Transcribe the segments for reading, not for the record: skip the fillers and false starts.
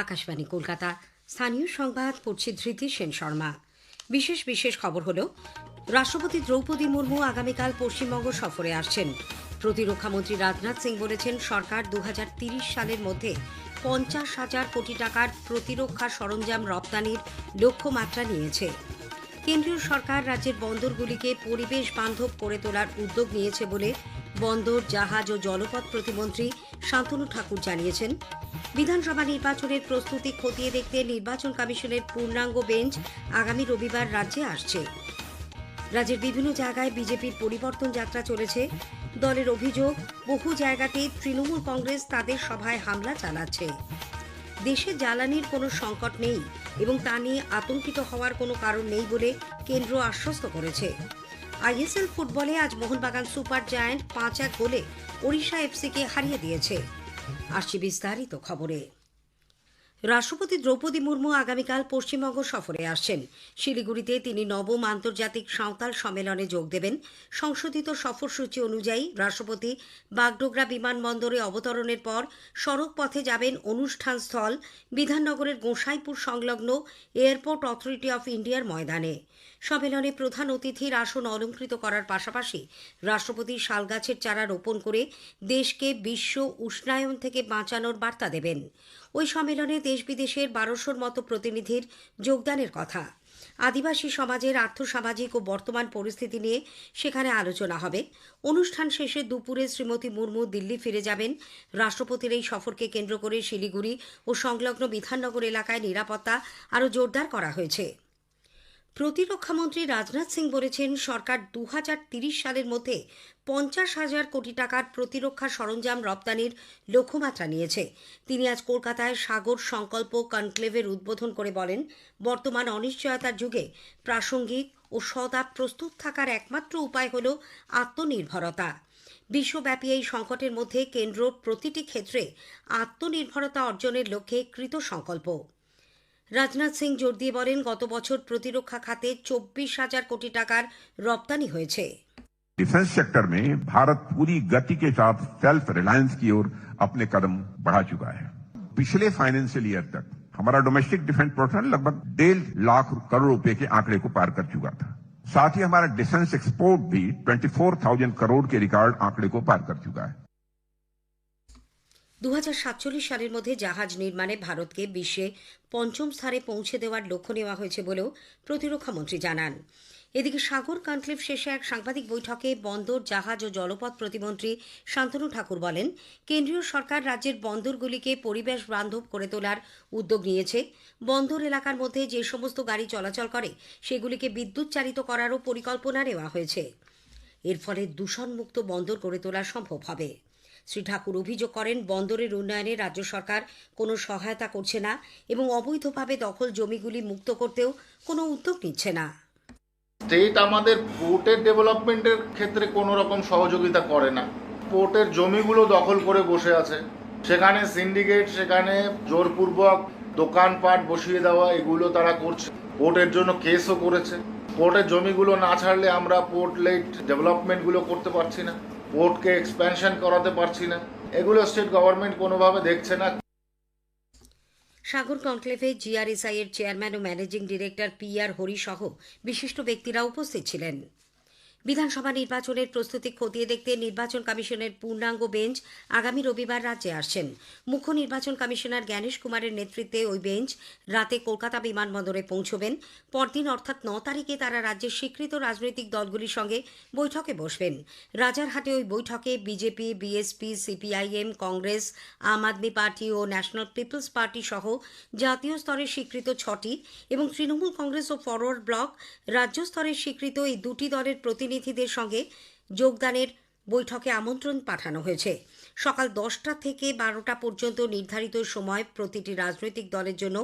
আকাশবাণী কলকাতা। স্থানীয় সংবাদ পড়ছি ধৃতি সেন শর্মা। বিশেষ খবর হলো, রাষ্ট্রপতি দ্রৌপদী মুর্মু আগামীকাল পশ্চিমবঙ্গ সফরে আসছেন। প্রতিরক্ষামন্ত্রী রাজনাথ সিং বলেছেন, সরকার 2030 সালের মধ্যে 50,000 কোটি টাকার প্রতিরক্ষা সরঞ্জাম রপ্তানির লক্ষ্যমাত্রা নিয়েছে। কেন্দ্রীয় সরকার রাজ্যের বন্দরগুলিকে পরিবেশ বান্ধব করে তোলার উদ্যোগ নিয়েছে বলে বন্দর, জাহাজ ও জলপথ প্রতিমন্ত্রী শান্তনু ঠাকুর জানিয়েছেন। বিধানসভা নির্বাচনের প্রস্তুতি খতিয়ে দেখতে নির্বাচন কমিশনের পূর্ণাঙ্গ বেঞ্চ আগামী রবিবার রাজ্যে আসছে। রাজ্যের বিভিন্ন জায়গায় বিজেপির পরিবর্তন যাত্রা চলেছে। দলের অভিযোগ, বহু জায়গাতেই তৃণমূল কংগ্রেস তাদের সভায় হামলা চালাচ্ছে। দেশে জ্বালানির কোনো সংকট নেই এবং তা নিয়ে আতঙ্কিত হওয়ার কোনো কারণ নেই বলে কেন্দ্র আশ্বস্ত করেছে। আইএসএল ফুটবলে আজ মোহনবাগান সুপার জায়ান্ট 5-1 গোলে ওড়িশা এফসিকে হারিয়ে দিয়েছে। আসছি বিস্তারিত খবরে। রাষ্ট্রপতি দ্রৌপদী মুর্মু আগামীকাল পশ্চিমবঙ্গ সফরে আসছেন। শিলিগুড়িতে তিনি নবম আন্তর্জাতিক সাঁওতাল সম্মেলনে যোগ দেবেন। সংশোধিত সফরসূচি অনুযায়ী রাষ্ট্রপতি বাগডোগরা বিমানবন্দরে অবতরণের পর সড়ক পথে যাবেন অনুষ্ঠান স্থল বিধাননগরের গোসাইপুর সংলগ্ন এয়ারপোর্ট অথরিটি অফ ইন্ডিয়ার ময়দানে। সম্মেলনে প্রধান অতিথির আসন অলঙ্কৃত করার পাশাপাশি রাষ্ট্রপতি শালগাছের চারা রোপণ করে দেশকে বিশ্ব উষ্ণায়ন থেকে বাঁচানোর বার্তা দেবেন। ওই সম্মেলনে দেশ বিদেশের 1200-র মতো প্রতিনিধির যোগদানের কথা। আদিবাসী সমাজের আর্থসামাজিক ও বর্তমান পরিস্থিতি নিয়ে সেখানে আলোচনা হবে। অনুষ্ঠান শেষে দুপুরে শ্রীমতী মুর্মু দিল্লি ফিরে যাবেন। রাষ্ট্রপতির এই সফরকে কেন্দ্র করে শিলিগুড়ি ও সংলগ্ন বিধাননগর এলাকায় নিরাপত্তা আরও জোরদার করা হয়েছে। প্রতিরক্ষামন্ত্রী রাজনাথ সিং বলেছেন, সরকার 2030 সালের মধ্যে 50,000 কোটি টাকার প্রতিরক্ষা সরঞ্জাম রপ্তানির লক্ষ্যমাত্রা নিয়েছে। তিনি আজ কলকাতায় সাগর সংকল্প কনক্লেভের উদ্বোধন করে বলেন, বর্তমান অনিশ্চয়তার যুগে প্রাসঙ্গিক ও সদা প্রস্তুত থাকার একমাত্র উপায় হল আত্মনির্ভরতা। বিশ্বব্যাপী এই সংকটের মধ্যে কেন্দ্র প্রতিটি ক্ষেত্রে আত্মনির্ভরতা অর্জনের লক্ষ্যে কৃতসংকল্প। রাজনাথ সিং জোর দিয়ে বলেন, গত বছর প্রতিরক্ষা খাতে 24,000 কোটি টাকার রপ্তানি হয়েছে। डिफेंस सेक्टर में भारत पूरी गति के साथ सेल्फ रिलायंस की ओर अपने कदम बढ़ा चुका है। पिछले फाइनेंशियल ईयर तक हमारा डोमेस्टिक डिफेंस प्रोडक्शन लगभग 1.5 लाख करोड़ रुपए के आंकड़े को पार कर चुका था। साथ ही हमारा डिफेंस एक्सपोर्ट भी 24,000 करोड़ के रिकॉर्ड आंकड़े को पार कर चुका है। 2047 সালের মধ্যে জাহাজ নির্মাণে ভারতকে বিশ্বে 5ম স্থানে পৌঁছে দেওয়ার লক্ষ্য নেওয়া হয়েছে বলেও প্রতিরক্ষামন্ত্রী জানান। এদিকে সাগর কনক্লেভ শেষে এক সাংবাদিক বৈঠকে বন্দর, জাহাজ ও জলপথ প্রতিমন্ত্রী শান্তনু ঠাকুর বলেন, কেন্দ্রীয় সরকার রাজ্যের বন্দরগুলিকে পরিবেশ বান্ধব করে তোলার উদ্যোগ নিয়েছে। বন্দর এলাকার মধ্যে যে সমস্ত গাড়ি চলাচল করে সেগুলিকে বিদ্যুৎ চালিত করারও পরিকল্পনা নেওয়া হয়েছে। এর ফলে দূষণমুক্ত বন্দর গড়ে তোলা সম্ভব হবে। শ্রী ঠাকুর অভিযোগ করেন, বন্দরের উন্নয়নে রাজ্য সরকার কোনো সহায়তা করছে না এবং অবৈধভাবে দখল জমিগুলি মুক্ত করতেও কোনো উদ্যোগ নিচ্ছে না। স্টেট আমাদের পোর্টের ডেভেলপমেন্টের ক্ষেত্রে কোনো রকম সহযোগিতা করে না। পোর্টের জমিগুলো দখল করে বসে আছে, সেখানে সিন্ডিকেট, সেখানে জোরপূর্বক দোকানপাট বসিয়ে দেওয়া, এগুলো তারা করছে। পোর্টের জন্য কেসও করেছে। পোর্টের জমিগুলো না ছাড়লে আমরা পোর্ট লেট ডেভেলপমেন্টগুলো করতে পারছি না, পোর্টকে এক্সপ্যানশন করাতে পারছি না। এগুলো স্টেট গভর্নমেন্ট কোনোভাবে দেখছে না। সাগর কনক্লেভে জিআরএসআই এর চেয়ারম্যান ও ম্যানেজিং ডিরেক্টর PR হরি সহ বিশিষ্ট ব্যক্তিরা উপস্থিত ছিলেন। বিধানসভা নির্বাচনের প্রস্তুতি খতিয়ে দেখতে নির্বাচন কমিশনের পূর্ণাঙ্গ বেঞ্চ আগামী রবিবার রাজ্যে আসছেন। মুখ্য নির্বাচন কমিশনার জ্ঞানেশ কুমারের নেতৃত্বে ওই বেঞ্চ রাতে কলকাতা বিমানবন্দরে পৌঁছবেন। পরদিন অর্থাৎ 9 তারিখে তারা রাজ্যের স্বীকৃত রাজনৈতিক দলগুলির সঙ্গে বৈঠকে বসবেন। রাজারহাটে ওই বৈঠকে বিজেপি, বিএসপি, CPIM, কংগ্রেস, আম আদমি পার্টি ও ন্যাশনাল পিপলস পার্টি সহ জাতীয় স্তরের স্বীকৃত 6টি এবং তৃণমূল কংগ্রেস ও ফরওয়ার্ড ব্লক রাজ্য স্তরের স্বীকৃত এই 2টি দলের প্রতিনিধিদের সঙ্গে যোগদানের বৈঠকে আমন্ত্রণ পাঠানো হয়েছে। সকাল 10টা থেকে 12টা পর্যন্ত নির্ধারিত সময় প্রতিটি রাজনৈতিক দলের জন্য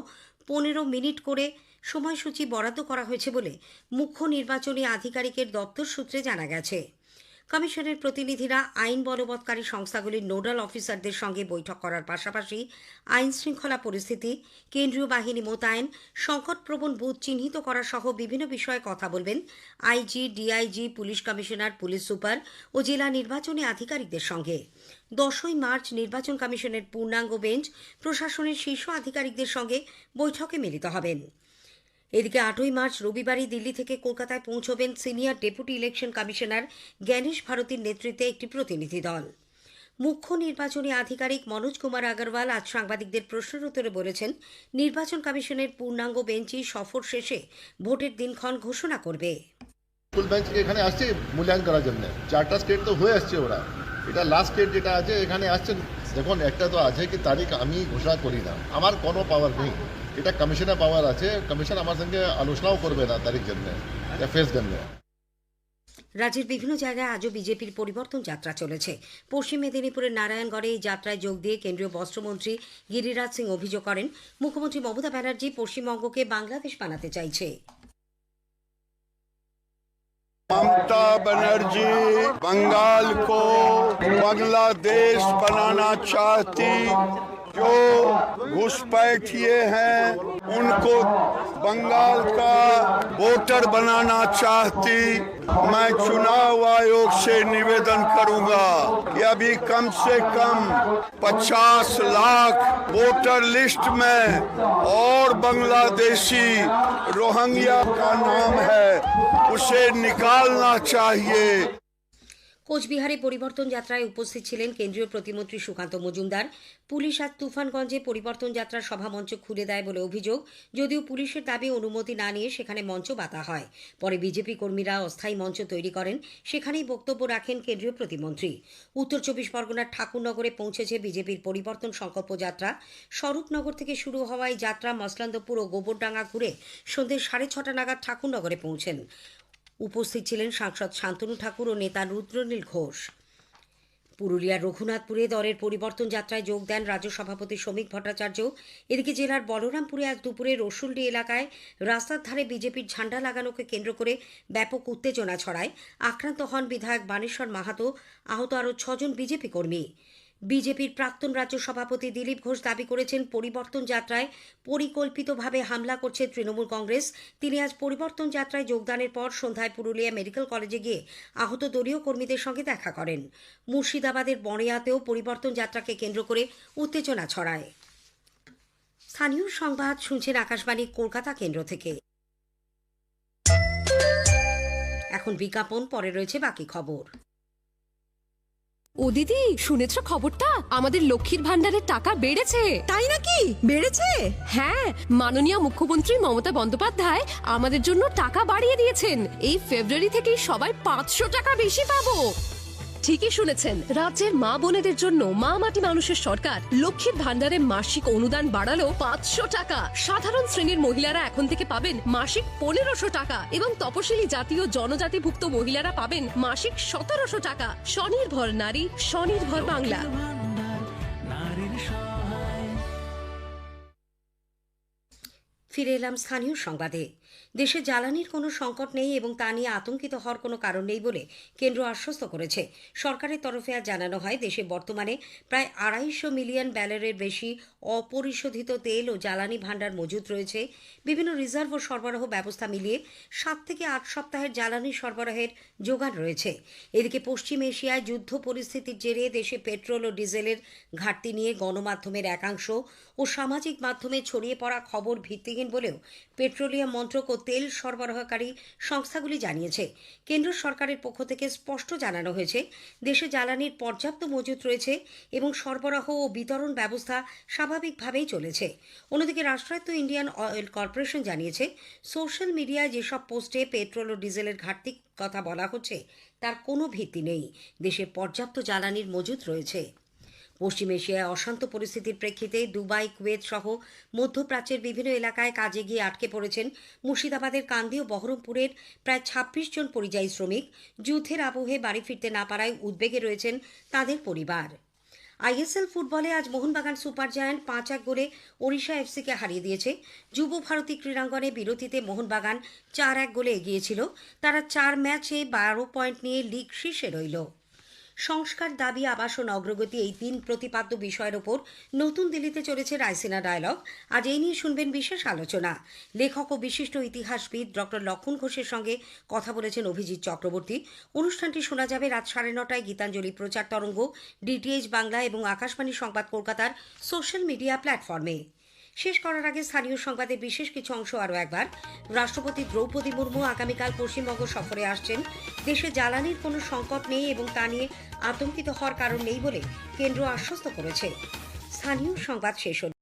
15 মিনিট করে সময়সূচি বরাদ্দ করা হয়েছে বলে মুখ্য নির্বাচনী আধিকারিকের দপ্তর সূত্রে জানা গেছে। কমিশনের প্রতিনিধিরা আইন বলবৎকারী সংস্থাগুলির নোডাল অফিসারদের সঙ্গে বৈঠক করার পাশাপাশি আইন শৃঙ্খলা পরিস্থিতি, কেন্দ্রীয় বাহিনী মোতায়েন, সংকটপ্রবণ বুথ চিহ্নিত করা সহ বিভিন্ন বিষয়ে কথা বলবেন IG, DIG, police commissioner, police super ও জেলা নির্বাচনী আধিকারিকদের সঙ্গে। 10ই মার্চ নির্বাচন কমিশনের পূর্ণাঙ্গ বেঞ্চ প্রশাসনের শীর্ষ আধিকারিকদের সঙ্গে বৈঠকে মিলিত হবেন। এদিকে 8ই মার্চ রবিবারই দিল্লি থেকে কলকাতায় পৌঁছবেন senior deputy election commissioner Gyanesh ভারতীর নেতৃত্বে একটি প্রতিনিধি দল। মুখ্য নির্বাচনী আধিকারিক মনোজ কুমার আগরওয়াল আজ সাংবাদিকদের প্রশ্নের উত্তরে বলেছেন, নির্বাচন কমিশনের পূর্ণাঙ্গ বেঞ্চই সফর শেষে ভোটের দিনক্ষণ ঘোষণা করবে। ফুল বেঞ্চ এখানে আসছে মূল্যায়ন করার জন্য। 4টা স্টেট তো হয়ে আসছে, ওরা এটা লাস্ট স্টেট যেটা আছে এখানে আসছেন। দেখুন, একটা তো আছে কি তারিখ আমি ঘোষণা করি না, আমার কোনো পাওয়ার নেই, এটা কমিশনের পাওয়ার আছে। কমিশন আমার সঙ্গে আলোচনাও করবে না তারিখ জন্য ফেস জন্য। রাজ্যের বিভিন্ন জায়গায় আজও বিজেপির পরিবর্তন যাত্রা চলেছে। পশ্চিম মেদিনীপুরের নারায়ণগড়ে এই যাত্রায় যোগ দিয়ে কেন্দ্রীয় বস্ত্রমন্ত্রী গিরিরাজ সিং অভিযোগ করেন, মুখ্যমন্ত্রী মমতা ব্যানার্জি পশ্চিমবঙ্গকে বাংলাদেশ বানাতে চাইছে। ममता बनर्जी बंगाल को बांग्लादेश बनाना चाहती, जो घुसपैठिए हैं उनको बंगाल का वोटर बनाना चाहती। मैं चुनाव आयोग से निवेदन करूंगा कि अभी कम से कम 50 लाख वोटर लिस्ट में और बांग्लादेशी रोहिंग्या का नाम है, उसे निकालना चाहिए। কোচবিহারে পরিবর্তন যাত্রায় উপস্থিত ছিলেন কেন্দ্রীয় প্রতিমন্ত্রী সুকান্ত মজুমদার। পুলিশ আজ তুফানগঞ্জে পরিবর্তন যাত্রার সভামঞ্চ খুলে দেয় বলে অভিযোগ, যদিও পুলিশের দাবি অনুমতি না নিয়ে সেখানে মঞ্চ বাঁধা হয়। পরে বিজেপি কর্মীরা অস্থায়ী মঞ্চ তৈরি করেন, সেখানেই বক্তব্য রাখেন কেন্দ্রীয় প্রতিমন্ত্রী। উত্তর 24 পরগনার ঠাকুরনগরে পৌঁছেছে বিজেপির পরিবর্তন সংকল্প যাত্রা। স্বরূপনগর থেকে শুরু হওয়া এই যাত্রা মসলান্দপুর ও গোবরডাঙ্গা ঘুরে সন্ধ্যে 6:30 নাগাদ ঠাকুরনগরে পৌঁছেন। উপস্থিত ছিলেন সাংসদ শান্তনু ঠাকুর ও নেতা রুদ্রনীল ঘোষ। পুরুলিয়ার রঘুনাথপুরে দলের পরিবর্তন যাত্রায় যোগ দেন রাজ্য সভাপতি শ্রমিক ভট্টাচার্য। এদিকে জেলার বলরামপুরে আজ দুপুরে রসুলডি এলাকায় রাস্তার ধারে বিজেপির ঝান্ডা লাগানোকে কেন্দ্র করে ব্যাপক উত্তেজনা ছড়ায়। আক্রান্ত হন বিধায়ক বানেশ্বর মাহাতো, আহত আরও 6 জন বিজেপি কর্মী। বিজেপির প্রাক্তন রাজ্য সভাপতি দিলীপ ঘোষ দাবি করেছেন, পরিবর্তন যাত্রায় পরিকল্পিতভাবে হামলা করছে তৃণমূল কংগ্রেস। তিনি আজ পরিবর্তন যাত্রায় যোগদানের পর সন্ধ্যায় পুরুলিয়া মেডিকেল কলেজে গিয়ে আহত দলীয় কর্মীদের সঙ্গে দেখা করেন। মুর্শিদাবাদের বড়িয়াতেও পরিবর্তন যাত্রাকে কেন্দ্র করে উত্তেজনা ছড়ায়। স্থানীয় সংবাদ শুনছেন আকাশবাণী কলকাতা কেন্দ্র থেকে। এখন বিজ্ঞাপন, পরে রয়েছে বাকি খবর। ও দিদি, শুনেছ খবরটা? আমাদের লক্ষ্মীর ভান্ডারের টাকা বেড়েছে। তাই নাকি? বেড়েছে? হ্যাঁ, মাননীয় মুখ্যমন্ত্রী মমতা বন্দ্যোপাধ্যায় আমাদের জন্য টাকা বাড়িয়ে দিয়েছেন। এই ফেব্রুয়ারি থেকেই সবাই 500 টাকা বেশি পাবো। ঠিকই শুনেছেন, রাজ্যের মা বোনেদের জন্য মা মাটি মানুষের সরকার লক্ষ্মীর ভান্ডারে মাসিক অনুদান বাড়ালো 500 টাকা। সাধারণ শ্রেণীর মহিলারা এখন থেকে পাবেন মাসিক 1500 টাকা এবং তপশিলি জাতি ও জনজাতিভুক্ত মহিলারা পাবেন মাসিক 1700 টাকা। স্বনির্ভর নারী, স্বনির্ভর বাংলা। ফিরে এলাম স্থানীয় সংবাদে। দেশে জ্বালানির কোনো সংকট নেই এবং তা নিয়ে আতঙ্কিত হওয়ার কোনো কারণ নেই বলে কেন্দ্র আশ্বস্ত করেছে। সরকারের তরফে আজ জানানো হয়, দেশে বর্তমানে প্রায় 250 মিলিয়ন ব্যারেলের বেশি অপরিশোধিত তেল ও জ্বালানি ভাণ্ডার মজুত রয়েছে। বিভিন্ন রিজার্ভ ও সরবরাহ ব্যবস্থা মিলিয়ে 7 থেকে 8 সপ্তাহের জ্বালানি সরবরাহের যোগান রয়েছে। এদিকে পশ্চিম এশিয়ায় যুদ্ধ পরিস্থিতির জেরে দেশে পেট্রোল ও ডিজেলের ঘাটতি নিয়ে গণমাধ্যমের একাংশ ও সামাজিক মাধ্যমে ছড়িয়ে পড়া খবর ভিত্তিহীন বলেও পেট্রোলিয়াম মন্ত্রক ও তেল সরবরাহকারী সংস্থাগুলি জানিয়েছে। কেন্দ্র সরকারের পক্ষ থেকে স্পষ্ট জানানো হয়েছে, দেশে জ্বালানির পর্যাপ্ত মজুত রয়েছে এবং সরবরাহ ও বিতরণ ব্যবস্থা স্বাভাবিকভাবেই চলেছে। অন্যদিকে রাষ্ট্রায়ত্ত ইন্ডিয়ান অয়েল কর্পোরেশন জানিয়েছে, সোশ্যাল মিডিয়ায় যেসব পোস্টে পেট্রোল ও ডিজেলের ঘাটতির কথা বলা হচ্ছে তার কোনো ভিত্তি নেই। দেশে পর্যাপ্ত জ্বালানির মজুত রয়েছে। পশ্চিম এশিয়ায় অশান্ত পরিস্থিতির প্রেক্ষিতে দুবাই, কুয়েত সহ মধ্যপ্রাচ্যের বিভিন্ন এলাকায় কাজে গিয়ে আটকে পড়েছেন মুর্শিদাবাদের কান্দি ও বহরমপুরের প্রায় 26 জন পরিযায়ী শ্রমিক। যুদ্ধের আবহে বাড়ি ফিরতে না পারায় উদ্বেগে রয়েছেন তাদের পরিবার। আইএসএল ফুটবলে আজ মোহনবাগান সুপার জায়ান্ট 5-1 গোলে ওড়িশা এফসিকে হারিয়ে দিয়েছে। যুব ভারতী ক্রীড়াঙ্গনে বিরতিতে মোহনবাগান 4-1 গোলে এগিয়েছিল। তারা 4 ম্যাচে 12 পয়েন্ট নিয়ে লিগ শীর্ষে রইল। সংস্কার, দাবি, আবাসন, অগ্রগতি এই 3 প্রতিপাদ্য বিষয়ের ওপর নতুন দিল্লিতে চলেছে রায়সিনা ডায়ালগ। আজ এই নিয়ে শুনবেন বিশেষ আলোচনা। লেখক ও বিশিষ্ট ইতিহাসবিদ ডক্টর লক্ষণ ঘোষের সঙ্গে কথা বলেছেন অভিজিৎ চক্রবর্তী। অনুষ্ঠানটি শোনা যাবে রাত 9:30টায় গীতাঞ্জলি প্রচার তরঙ্গ, ডিটিএইচ বাংলা এবং আকাশবাণী সংবাদ কলকাতার সোশ্যাল মিডিয়া প্ল্যাটফর্মে। শেষ করার আগে স্থানীয় সংবাদের বিশেষ কিছু অংশ আরও একবার। রাষ্ট্রপতি দ্রৌপদী মুর্মু আগামীকাল পশ্চিমবঙ্গ সফরে আসছেন। দেশে জ্বালানির কোনো সংকট নেই এবং তা নিয়ে আতঙ্কিত হওয়ার কারণ নেই বলে কেন্দ্র আশ্বস্ত করেছে। স্থানীয় সংবাদ শেষ হল।